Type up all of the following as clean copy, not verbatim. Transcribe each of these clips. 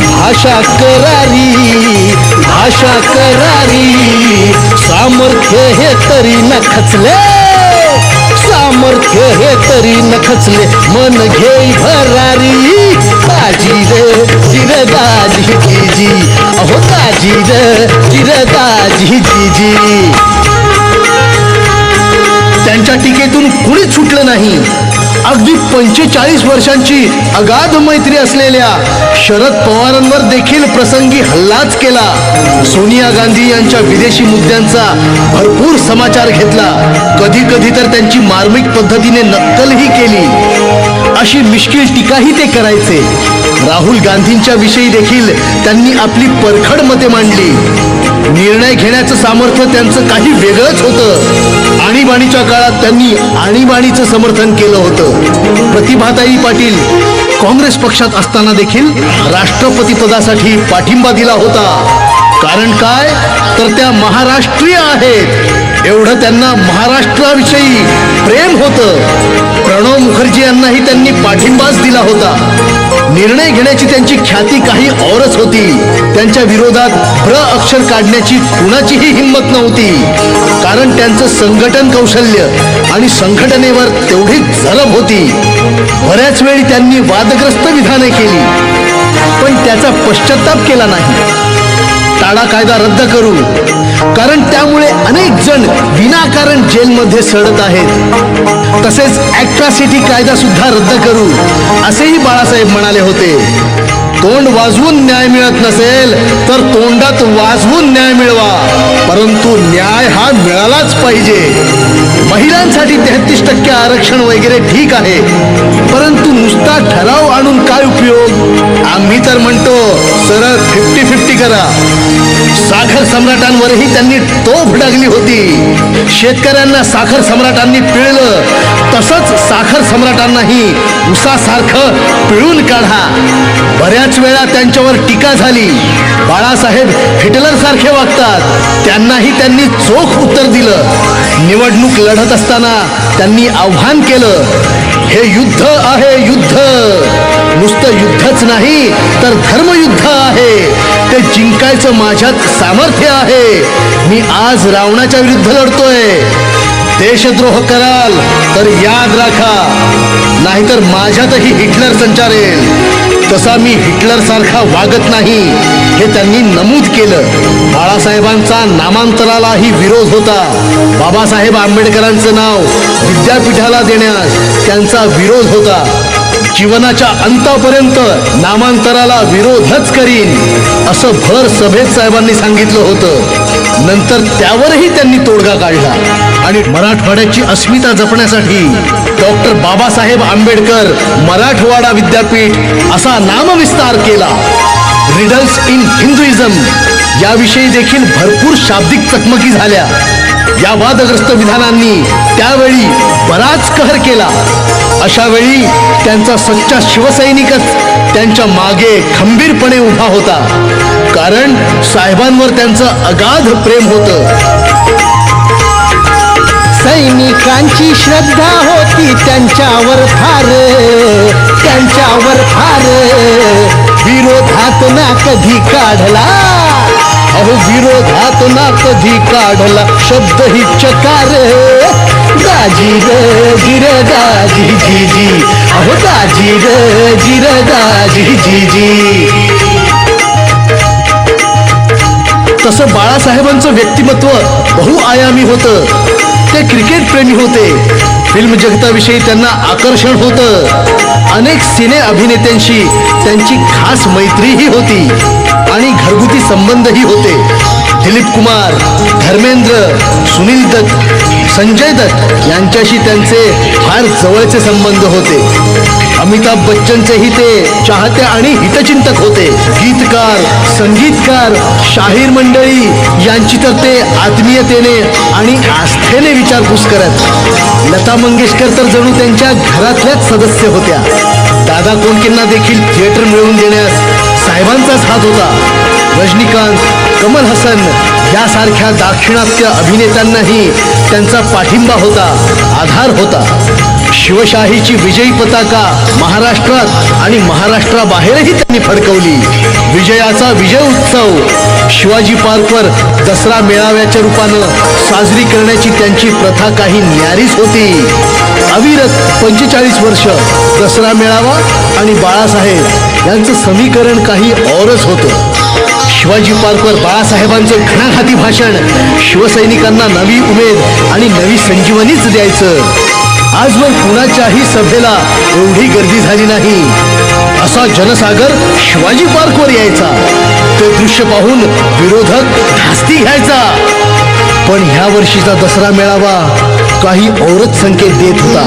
भाषा करारी, भाषा करारी, सामर्थ्य हे तरी न खचले, सामर्थ्य हे तरी न खचले, मन घेई भरारी, दाजी रे जिरदाजी जीजी, अहो दाजी रे जिरदाजी जीजी. त्यांच्या टीकेतून कुणीच सुटलं नाही. अगदी 45 वर्षांची अगाध मैत्री असलेल्या शरद पवारांवर देखील प्रसंगी हल्लाच केला. सोनिया गांधी यांच्या विदेशी मुद्द्यांचा भरपूर समाचार घेतला. कधी कधी तर त्यांची मार्मिक पद्धतीने नक्कलही केली. अशी मिश्किल टीकाही ते करायचे. राहुल गांधींच्या विषयी देखील त्यांनी आपली परखड मते मांडली. निर्णय घेण्याचं सामर्थ्य त्यांचं काही वेगळंच होतं. आणीबाणीच्या काळात त्यांनी आणीबाणीचं समर्थन केलं होतं. प्रतिभाताई पाटील काँग्रेस पक्षात असताना देखील राष्ट्रपती पदासाठी पाठिंबा दिला होता. कारण काय तर त्या महाराष्ट्रीय आहेत एवढं त्यांना महाराष्ट्राविषयी प्रेम होतं. प्रणव मुखर्जी यांनाही त्यांनी पाठिंबाच दिला होता. निर्णय घेण्याची त्यांची ख्याती काही औरच होती. त्यांच्या विरोधात प्र अक्षर काढण्याची कुणाचीही हिंमत नव्हती. कारण त्यांचं संघटन कौशल्य आणि संघटनेवर तेवढी जरब होती. बऱ्याच वेळी त्यांनी वादग्रस्त विधाने केली पण त्याचा पश्चाताप केला नाही. टाळा कायदा रद्द करू कारण त्यामुळे अनेक जण विनाकारण जेलमध्ये सडत आहेत. तसेच ॲट्रॉसिटी कायदा सुद्धा रद्द करू असेही बाळासाहेब म्हणाले होते. तोंड वाजवून न्याय मिळत नसेल तर तोंडात वाजवून न्याय मिळवा, परंतु न्याय हा मिळालाच पाहिजे. महिलांसाठी 33% आरक्षण वगैरे ठीक आहे, परंतु नुसता ठराव आणून काय उपयोग. आम्ही तर म्हणतो सरळ 50-50 करा. साखर सम्राटांवरही त्यांनी तोफ डागली होती. शेतकऱ्यांना साखर सम्राटांनी पिळलं तसंच साखर सम्राटांनाही उसासारखं पिळून काढा. बऱ्याच वेळा त्यांच्यावर टीका झाली. बाळासाहेब हिटलर सारखे वागतात त्यांनाही त्यांनी चोख उत्तर दिलं. निवडणूक लढत असताना त्यांनी आव्हान केलं, हे युद्ध आहे युद्ध, नुसतं युद्धच नाही तर धर्मयुद्ध आहे. ते जिंकायचं माझ्यात सामर्थ्य आहे. मी आज रावणाच्या विरुद्ध लढतोय. देशद्रोह कराल तर याद राखा, नाहीतर माझ्यातही हिटलर संचारेल. तसा मी हिटलर सारखा वागत नाही हे त्यांनी नमूद केलं. बाळासाहेबांचा नामांतरालाही विरोध होता. बाबासाहेब आंबेडकरांचं नाव विद्यापीठाला देण्यास त्यांचा विरोध होता. जीवनाच्या अंतापर्यंत नामांतराला विरोधच करीन असं भर सभेत साहेबांनी सांगितलं होतं. नंतर त्यावरही त्यांनी तोडगा काढला आणि मराठवाड्याची अस्मिता जपण्यासाठी डॉक्टर बाबासाहेब आंबेडकर मराठवाडा विद्यापीठ असा नामविस्तार केला. रिडल्स इन हिंदुइझम याविषयी देखील भरपूर शाब्दिक चकमकी झाल्या. या वादग्रस्त विधानांनी त्यावेळी बराच कहर केला. अशा वेळी त्यांचा सच्चा शिवसैनिकच त्यांच्या मागे खंबीरपणे उभा होता. कारण साहेबांवर त्यांचं अगाध प्रेम होतं. सैनिकांची श्रद्धा होती त्यांच्यावर फार, त्यांच्यावर फार. विरोधात ना कधी काढला, अहो विरोधात ना कधी काढला शब्द ही चकार. दाजी रे जिरदाजी जीजी, अहो दाजी रे जिरदाजी जीजी. तसं बाळासाहेबांचं व्यक्तिमत्व बहुआयामी होतं. ते क्रिकेट प्रेमी होते. फिल्म जगताविषयी त्यांना आकर्षण होतं. अनेक सिने अभिनेत्यांशी त्यांची खास मैत्रीही होती आणि घरगुती संबंधही होते. दिलीप कुमार, धर्मेंद्र, सुनील दत्त, संजय दत्त यांच्याशी त्यांचे फार जवळचे संबंध होते. अमिताभ बच्चनचेही ते चाहते आणि हितचिंतक होते. गीतकार, संगीतकार, शाहीर मंडळी यांची तर ते आत्मीयतेने आणि आस्थेने विचारपूस करत. लता मंगेशकर तर जणू त्यांच्या घरातल्याच सदस्य होत्या. दादा कोंडकेंना देखील थिएटर मिळवून देण्यास साहेबांचाच हात होता. रजनीकांत, कमल हसन यासारख्या दाक्षिणात्य अभिनेत्यांनाही त्यांचा पाठिंबा होता, आधार होता. शिवशाहीची विजयी पताका महाराष्ट्रात आणि महाराष्ट्राबाहेरही त्यांनी फडकवली. विजयाचा विजय उत्सव शिवाजी पार्कवर दसरा मेळाव्याच्या रूपानं साजरी करण्याची त्यांची प्रथा काही न्यारीच होती. अविरत 45 वर्ष दसरा मेळावा आणि बाळासाहेब यांचं समीकरण काही औरच होतं. शिवाजी पार्कवर बाळासाहेबांचं घणाघाती भाषण शिवसैनिकांना नवी उमेद आणि नवी संजीवनीच द्यायचं. आजवर कुणाच्याही सभेला एवढी गर्दी झाली नाही. असा जनसागर शिवाजी पार्कवर यायचा. ते दृश्य पाहून विरोधक धास्ती घ्यायचा. पण ह्या वर्षीचा दसरा मेळावा काही औरच संकेत देत होता.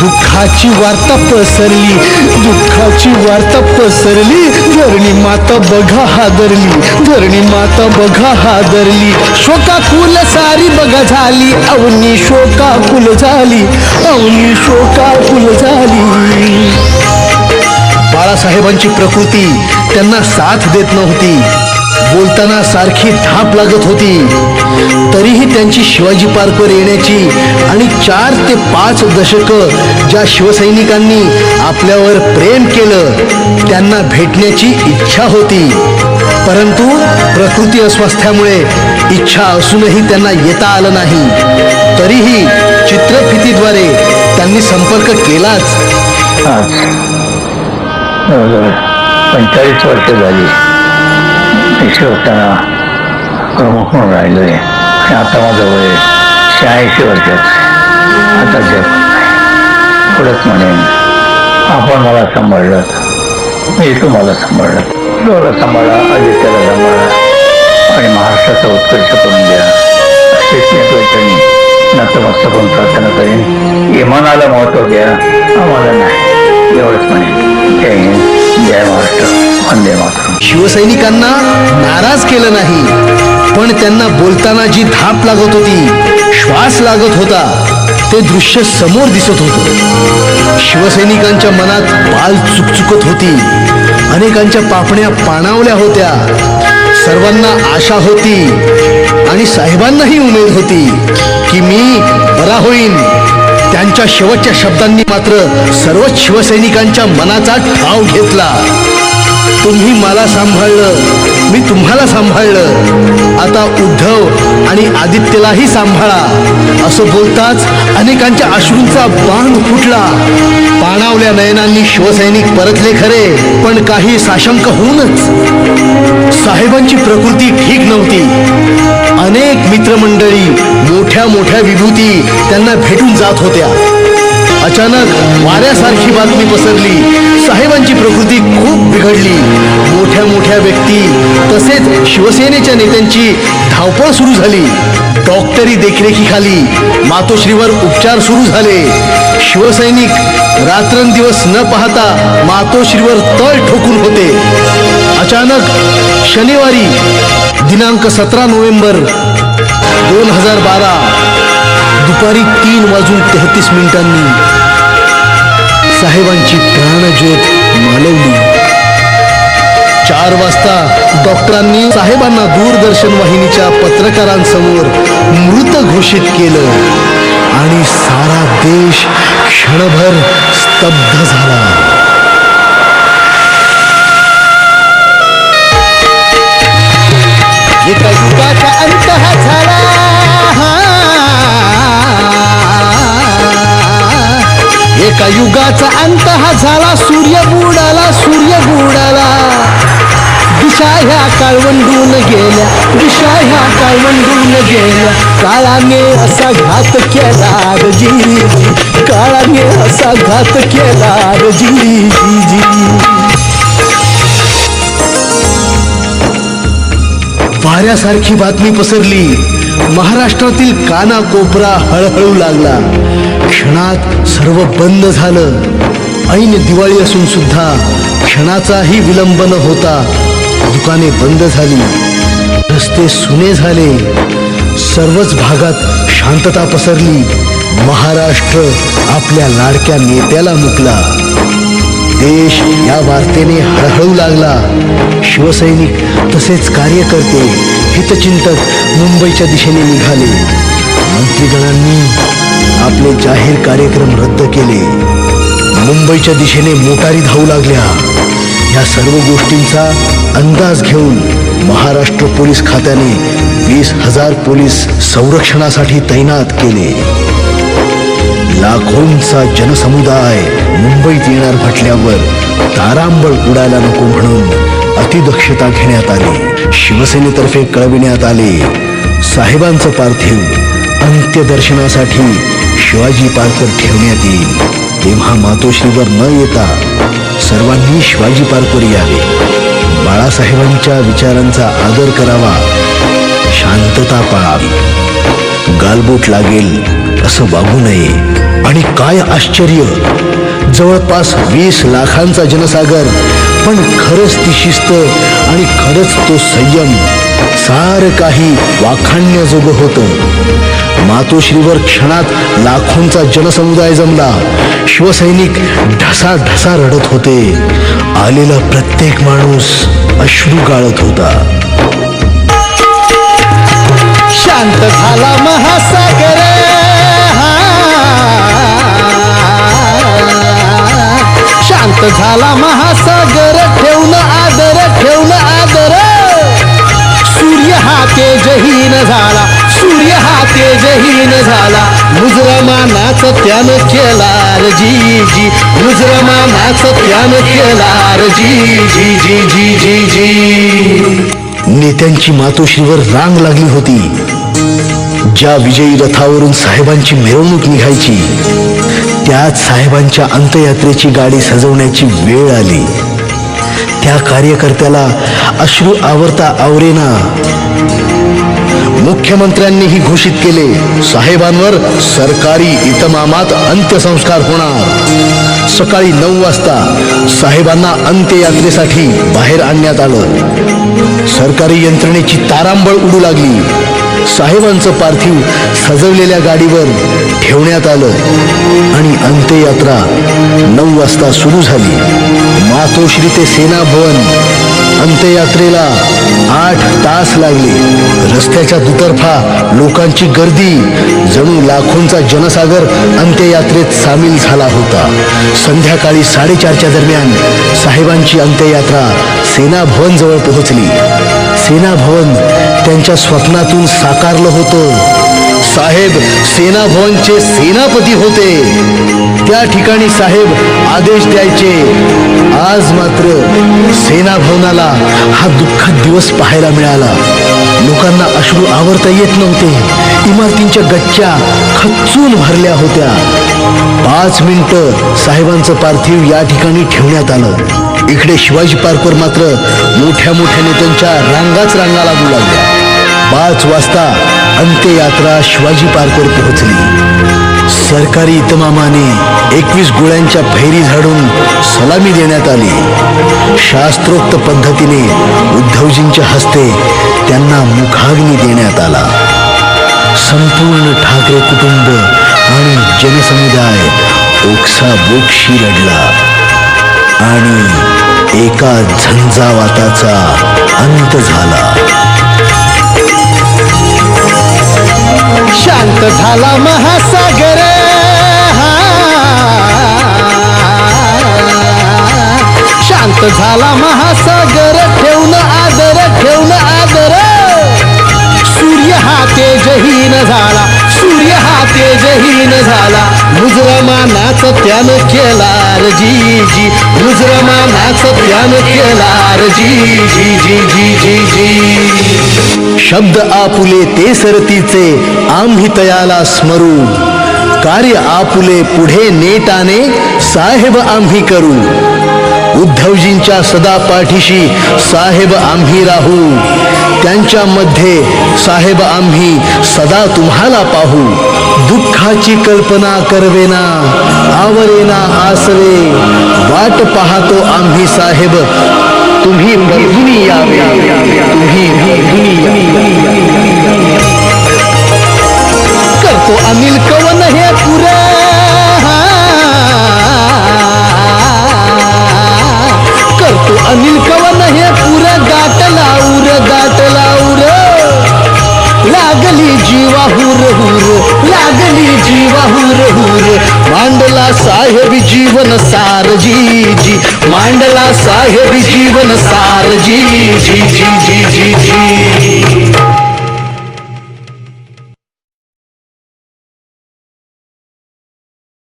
दुःखाची वार्ता पसरली, दुःखाची वार्ता पसरली. धरणी माता बघा हादरली, धरणी माता बघा हादरली. शोकाकुल सारी बघा झाली, अवनी शोकाकुल झाली, अवनी शोकाकुल झाली. बाळासाहेबांची प्रकृती त्यांना साथ देत नव्हती. बोलताना सारखी धाप लागत होती. तरीही त्यांची शिवाजी पार्कवर येण्याची आणि 4 ते 5 दशकं ज्या शिवसैनिकांनी आपल्यावर प्रेम केलं त्यांना भेटण्याची इच्छा होती. परंतु प्रकृती अस्वास्थ्यामुळे इच्छा असूनही त्यांना येता आलं नाही. तरीही चित्रफितीद्वारे त्यांनी संपर्क केलाच. 45 वर्ष झाली शिवसेना प्रमुख म्हणून राहिलोय. आणि आता माझं वय 86 वर्षाचं. आता जग पुढंच म्हणेन, आपण मला सांभाळलं, मी तुम्हाला सांभाळलं, डोळा सांभाळा, आदित्याला सांभाळा आणि महाराष्ट्राचा उत्कर्ष करून द्या अशीच नेतृत्वाने नतमस्तकून प्रार्थना करेन. इमानाला महत्व द्या, आम्हाला नाही, एवढंच म्हणेन. जय हिंद, जय महाराष्ट्र, वंदे मातरम. शिवसैनिकांना नाराज केलं नाही, पण त्यांना बोलताना जी धाप लागत होती, श्वास लागत होता, ते दृश्य समोर दिसत होतं. शिवसैनिकांच्या मनात बाल चुकचुकत होती. अनेकांच्या पापण्या पाणावल्या होत्या. सर्वांना आशा होती आणि साहेबांनाही उमेद होती की मी बरा होईन. त्यांच्या शेवटच्या शब्दांनी मात्र सर्वच शिवसैनिकांच्या मनाचा ठाव घेतला. तुम्ही मला सांभाळलं, मी तुम्हाला सांभाळलं, आता उद्धव आणि आदित्यलाही सांभाळा असं बोलताच अनेकांच्या अश्रूंचा बाण फुटला. पाणावल्या नयनांनी शिवसैनिक परतले खरे, पण काही साशंक होऊनच. साहेबांची प्रकृती ठीक नव्हती. अनेक मित्रमंडळी मोठ्या मोठ्या विभूती त्यांना भेटून जात होत्या. अचानक वाऱ्यासारखी बातमी पसरली. साहेबांची प्रकृती खूप बिघडली. मोठ्या मोठ्या व्यक्ती तसेच शिवसेनेच्या नेत्यांची धावपळ सुरू झाली. डॉक्टरी देखरेखीखाली मातोश्रीवर उपचार सुरू झाले. शिवसैनिक रात्रंदिवस न पाहता मातोश्रीवर तळ ठोकून होते. अचानक शनिवारी दिनांक 17 नोव्हेंबर 2012 दुपारी 3:33 साहेबांची प्राणज्योत मालवली. 4 वाजता डॉक्टरांनी साहेबांना दूरदर्शन वाहिनीच्या पत्रकारांसमोर मृत घोषित केलं आणि सारा देश क्षणभर स्तब्ध झाला. एका युगाचा अंत हा झाला, एका युगाचा अंत हा झाला. सूर्य बुडाला, सूर्य बुडाला. दिशा ह्या काळवंडून गेल्या, दिशा ह्या काळवंडून गेल्या. काळाने असा घात केला जी, काळाने असा घात केला जी. वाऱ्यासारखी बातमी पसरली. महाराष्ट्रातील कानाकोपरा हळहळू लागला. क्षणात सर्व बंद झालं. ऐन दिवाळी असून सुद्धा क्षणाचाही विलंब न होता दुकाने बंद झाली. रस्ते सुने झाले. सर्वच भागात शांतता पसरली. महाराष्ट्र आपल्या लाडक्या नेत्याला मुकला. देश या वार्तेने हळहळू लागला. शिवसैनिक तसेच कार्यकर्ते हितचिंतक मुंबईच्या दिशेने निघाले. मंत्रिगणांनी आपले जाहीर कार्यक्रम रद्द केले. मुंबईच्या दिशेने मोटारी धावू लागल्या. या सर्व गोष्टींचा अंदाज घेऊन महाराष्ट्र पोलीस खात्याने 20,000 पोलीस संरक्षणासाठी तैनात केले. लाखोंचा जनसमुदाय मुंबईत येणार म्हटल्यावर तारांबळ उडायला नको म्हणून अतिदक्षता घेण्यात आली. शिवसेनेतर्फे कळविण्यात आले, साहेबांचं पार्थिव अंत्यदर्शनासाठी शिवाजी पार्कवर ठेवण्यात येईल. तेव्हा मातोश्रीवर न येता सर्वांनी शिवाजी पार्कवर यावे. बाळासाहेबांच्या विचारांचा आदर करावा, शांतता पाळावी. गालबोट लागेल असं वागू नये. आणि काय आश्चर्य, जवळपास 20 लाखांचा जनसागर, पण खरंच ती शिस्त आणि खरंच तो संयम, सारं काही वाखाणण्याजोगं होतं. मातोश्रीवर क्षणात लाखोंचा जनसमुदाय जमला. शिवसैनिक ढसाढसा रडत होते. आलेला प्रत्येक माणूस अश्रू गाळत होता. शांत झाला महासागर, शांत झाला महासागर, ठेवलं आदर, ठेवलं आदर. सूर्य हा तेजहीन झाला, सूर्य हा तेजहीन झाला. मुजरमानाच त्यानं केला जी जी, मुजरमानाच त्यानं केला जी जी जी जी जी जी. नेत्यांची मातोश्रीवर रांग लागली होती. ज्या विजयी रथावरून साहेबांची मिरवणूक निघायची, त्याच साहेबांच्या अंत्ययात्रेची गाडी सजवण्याची वेळ आली. त्या कार्यकर्त्याला अश्रू आवरता आवरेना. मुख्यमंत्र्यांनीही घोषित केले, साहेबांवर सरकारी इतमामात अंत्यसंस्कार होणार. सकाळी 9 वाजता साहेबांना अंत्ययात्रेसाठी बाहेर आणण्यात आलं. सरकारी यंत्रणेची तारांबळ उडू लागली. साहेबांचं पार्थिव सजवलेल्या गाडीवर ठेवण्यात आलं आणि अंत्ययात्रा 9 वाजता सुरू झाली. मातोश्री ते सेना भवन अंत्ययात्रेला 8 तास लागले. रस्त्याच्या दुतर्फा लोकांची गर्दी, जणू लाखोंचा जनसागर अंत्ययात्रेत सामील झाला होता. संध्याकाळी 4:30च्या दरम्यान साहेबांची अंत्ययात्रा सेना भवन जवळ पोहोचली. सेना भवन त्यांच्या स्वप्नातून साकारलं होतं. साहेब सेना भवनचे सेनापती होते. त्या ठिकाणी साहेब आदेश द्यायचे. आज मात्र सेना भवनाला हा दुःखद दिवस पाहायला मिळाला. लोकांना अश्रू आवरता येत नव्हते. इमारतींच्या गच्च्या खच्चून भरल्या होत्या. 5 मिनिटं साहेबांचं पार्थिव या ठिकाणी ठेवण्यात आलं. इकडे शिवाजी पार्कवर मात्र मोठ्या मोठ्या नेत्यांच्या रांगाच रांगा लागू लागल्या. 5 वाजता अंत्ययात्रा शिवाजी पार्कवर पोहोचली. सरकारी इतमामाने 21 गोळ्यांच्या फैरी झाडून सलामी देण्यात आली. शास्त्रोक्त पद्धतीने उद्धवजींच्या हस्ते त्यांना मुखाग्नी देण्यात आला. संपूर्ण ठाकरे कुटुंब आणि जनसमुदाय ओक्साबोक्शी रडला आणि एका झंझावाताचा अंत झाला. शांत झाला महासागर, शांत झाला महासागर, ठेवलं आदर, ठेवलं आदर. सूर्य हा तेजहीन झाला, सूर्य हा तेजहीन झाला. मुजरमानाच त्यानं केला जी जी, मुजरमानाच त्यानं केला जी जी जी जी जी जी. शब्द आपुले ते सरतीचे आम्ही तयाला स्मरू. कार्य आपुले पुढे नेटाने साहेब आम्ही करू. उद्धवजींच्या सदा पाठीशी साहेब आम्ही राहू. त्यांच्यामध्ये साहेब आम्ही सदा तुम्हाला पाहू. दुःखाची कल्पना करवेना, आवरेना आसवे. वाट पाहतो आम्ही साहेब, तुम्ही बघून यावे, तुम्ही बघून यावे. करतो अनिल कवन हे पुरे, करतो अनिल कवन हे पुरे. गाठ लाऊर, गाठ लाऊर. मांडला साहेब जीवन सार जी जी, मांडला साहेब जीवन सार जी जी जी जी जी जी.